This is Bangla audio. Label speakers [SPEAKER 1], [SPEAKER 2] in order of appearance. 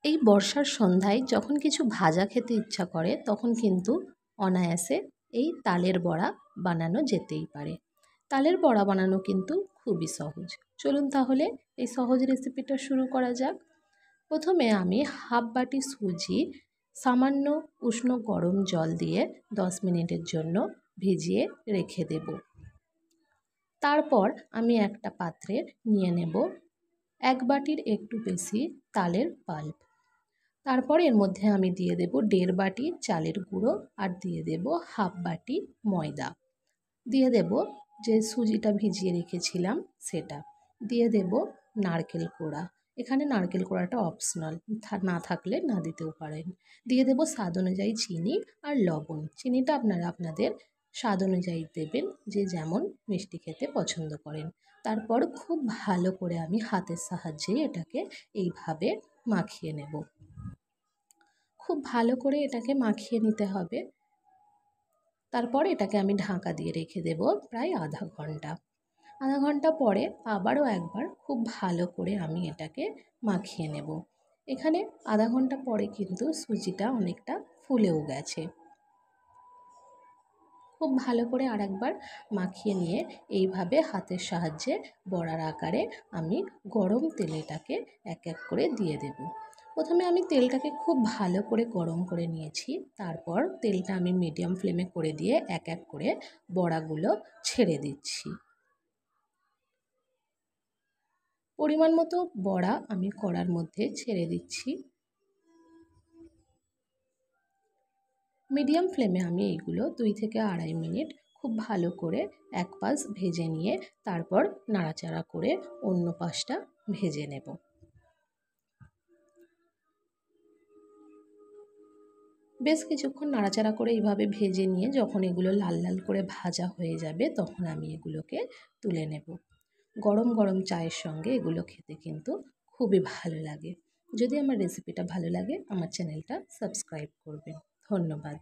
[SPEAKER 1] এই বর্ষার সন্ধ্যায় যখন কিছু ভাজা খেতে ইচ্ছা করে তখন কিন্তু অনায়াসে এই তালের বড়া বানানো যেতেই পারে। তালের বড়া বানানো কিন্তু খুবই সহজ। চলুন তাহলে এই সহজ রেসিপিটা শুরু করা যাক। প্রথমে আমি হাফ বাটি সুজি সামান্য উষ্ণ গরম জল দিয়ে 10 মিনিটের জন্য ভিজিয়ে রেখে দেব। তারপর আমি একটা পাত্রে নিয়ে নেব 1 বাটির একটু বেশি তালের পাল্প। তারপর এর মধ্যে আমি দিয়ে দেব 1.5 বাটি চালের গুঁড়ো আর দিয়ে দেব হাফ বাটি ময়দা। দিয়ে দেব যে সুজিটা ভিজিয়ে রেখেছিলাম সেটা। দিয়ে দেব নারকেল কোড়া। এখানে নারকেল কোড়াটা অপশনাল, না থাকলে না দিতেও পারেন। দিয়ে দেব স্বাদ অনুযায়ী চিনি আর লবণ। চিনিটা আপনারা আপনাদের স্বাদ অনুযায়ী দেবেন, যে যেমন মিষ্টি খেতে পছন্দ করেন। তারপর খুব ভালো করে আমি হাতের সাহায্যে এটাকে এইভাবে মাখিয়ে নেব। খুব ভালো করে এটাকে মাখিয়ে নিতে হবে। তারপর এটাকে আমি ঢাকা দিয়ে রেখে দেব প্রায় আধা ঘন্টা। আধা ঘন্টা পরে আবারও একবার খুব ভালো করে আমি এটাকে মাখিয়ে নেব। এখানে আধা ঘন্টা পরে কিন্তু সুজিটা অনেকটা ফুলেও গেছে। খুব ভালো করে আরেকবার মাখিয়ে নিয়ে এইভাবে হাতের সাহায্যে বড়ার আকারে আমি গরম তেলেটাকে এক এক করে দিয়ে দেব। প্রথমে আমি তেলটাকে খুব ভালো করে গরম করে নিয়েছি। তারপর তেলটা আমি মিডিয়াম ফ্লেমে করে দিয়ে এক এক করে বড়াগুলো ছেড়ে দিচ্ছি। পরিমাণ মতো বড়া আমি কড়ার মধ্যে ছেড়ে দিচ্ছি। মিডিয়াম ফ্লেমে আমি এইগুলো 2 থেকে 2.5 মিনিট খুব ভালো করে এক পাশ ভেজে নিয়ে তারপর নাড়াচাড়া করে অন্য পাশটা ভেজে নেব। বেশ কিছুক্ষণ নাড়াচাড়া করে এইভাবে ভেজে নিয়ে যখন এগুলো লাল লাল করে ভাজা হয়ে যাবে তখন আমি এগুলোকে তুলে নেব। গরম গরম চায়ের সঙ্গে এগুলো খেতে কিন্তু খুবই ভালো লাগে। যদি আমার রেসিপিটা ভালো লাগে আমার চ্যানেলটা সাবস্ক্রাইব করবেন। ধন্যবাদ।